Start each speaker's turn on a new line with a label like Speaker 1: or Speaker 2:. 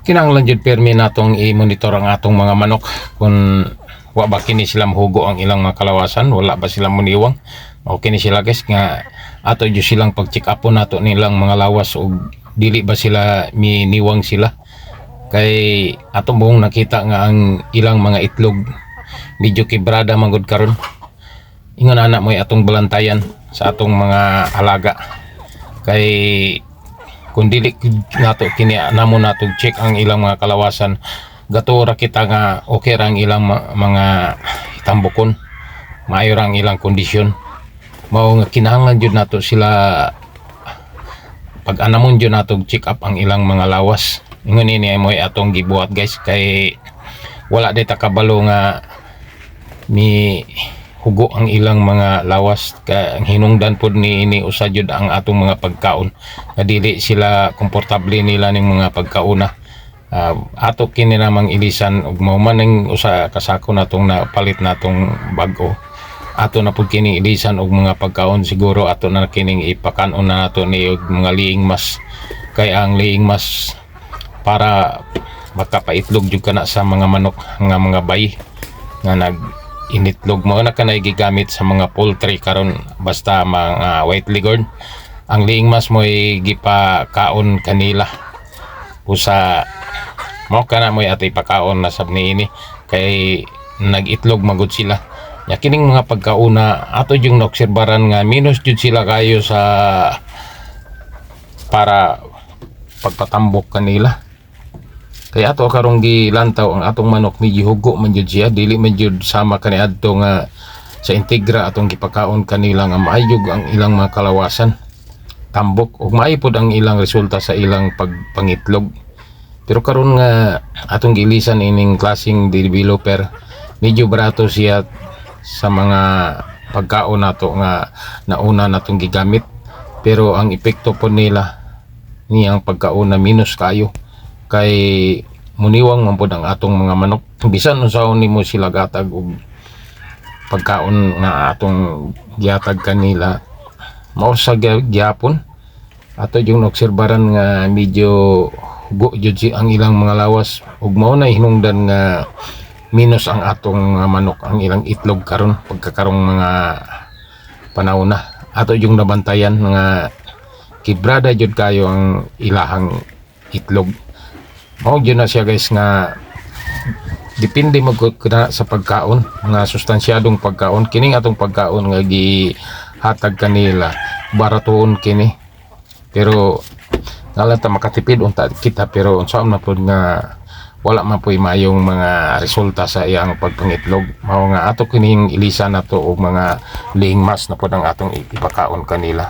Speaker 1: kinahanglan jud permi natong i-monitor ang atong mga manok kung wa ba kini sila mahugo ang ilang mga kalawasan, wala ba sila muniwang. Okay ni sila guys nga ato jud silang pag-check up nato nilang mga lawas o dili ba sila miniwang sila. Kay ato buong nakita nga ang ilang mga itlog medyo kibrada manggod karon. Ingon anak mo atong balantayan sa atong mga alaga. Kay kung dili nato kini namo nato check ang ilang mga kalawasan, gato ra kita nga okay ra ang ilang mga tambukon, maayo ra ang ilang kondisyon. Mao nga kinahanglan jud nato sila pag anamon jud nato check up ang ilang mga lawas. Ingon ini mo atong gibuhat guys, kay wala day ta kabalo nga mi hugo ang ilang mga lawas. Ang hinungdan pod ni ini usa jud ang atong mga pagkaon nga dili sila komportable nila ning mga pagkauna. Ato kini namang ilisan ug mao man ning usa kasako natong napalit natong bag-o. Ato na pod kini ilisan og mga pagkaon, siguro ato na kining ipakanon na nato ni og mga liing mas. Kay ang liing mas para makapaitlog jud kana sa mga manok nga mga bay nga nag initlog mo na kanay gigamit sa mga poultry karon, basta mga white leghorn. Ang liing mas mo gipakaon kanila usa mo kana mo atay pakaon na sab ni ini kay nagitlog magud sila. Ya kining mga pagkauna ato yung naobserbaran nga minus jud sila kayo sa para pagpatambok kanila. Kaya ato karong gilantaw ang atong manok medyo hugo man jud siya, dili man jud sama kaniadto nga sa integra atong gipakaon kanila nga maayog ang ilang mga kalawasan, tambok ug maayo pod ang ilang resulta sa ilang pagpangitlog. Pero karon nga atong gilisan ining klaseng developer, medyo barato siya sa mga pagkaon nato nga nauna natong gigamit, pero ang epekto po nila ni ang pagkaon na minus kayo. Kay muniwang man pod ang atong mga manok, bisan unsaon nimo sila gatag og pagkaon nga atong gihatag kanila, mao sa gyapon ato yung obserbaran nga medyo hugo jud ang ilang mga lawas ug mao na hinungdan nga minus ang atong manok ang ilang itlog karon pagkakarong mga panahon na. Ato yung nabantayan nga kibrada jud kayo ang ilahang itlog. Mao jud na siya guys nga depende magkuna sa pagkaon nga sustansyadong pagkaon. Kining atong pagkaon nga gihatag kanila baratoon kini, pero nalata makatipid unta kita, pero unsaon na pod nga wala man po'y mayong mga resulta sa iyang pagpangitlog. Mao nga ato kining ilisan nato og mga liing mas na pod ang atong ipakaon kanila.